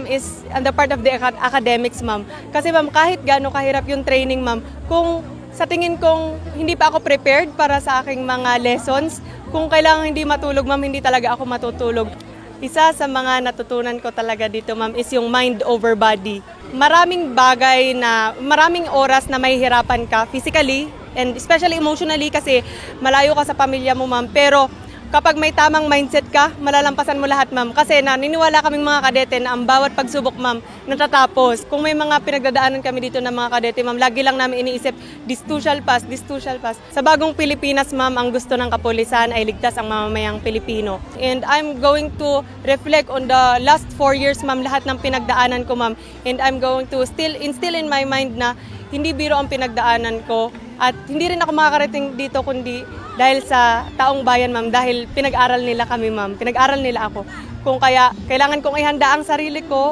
Is on the part of the academics, ma'am. Kasi ma'am, kahit gaano kahirap yung training, ma'am, kung sa tingin kong hindi pa ako prepared para sa aking mga lessons, kung kailangan hindi matulog, ma'am, hindi talaga ako matutulog. Isa sa mga natutunan ko talaga dito, ma'am, is yung mind over body. Maraming bagay na, maraming oras na mahihirapan ka physically and especially emotionally kasi malayo ka sa pamilya mo, ma'am. Pero kapag may tamang mindset ka, malalampasan mo lahat, ma'am. Kasi naniniwala kaming mga kadete na ang bawat pagsubok, ma'am, natatapos. Kung may mga pinagdadaanan kami dito ng mga kadete, ma'am, lagi lang namin iniisip, this too shall pass, this too shall pass. Sa bagong Pilipinas, ma'am, ang gusto ng kapulisan ay ligtas ang mamamayang Pilipino. And I'm going to reflect on the last 4 years, ma'am, lahat ng pinagdaanan ko, ma'am. And I'm going to instill in my mind na hindi biro ang pinagdaanan ko. At hindi rin ako makakarating dito kundi dahil sa taong bayan, ma'am, dahil pinag-aral nila kami, ma'am. Pinag-aral nila ako. Kung kaya kailangan kong ihanda ang sarili ko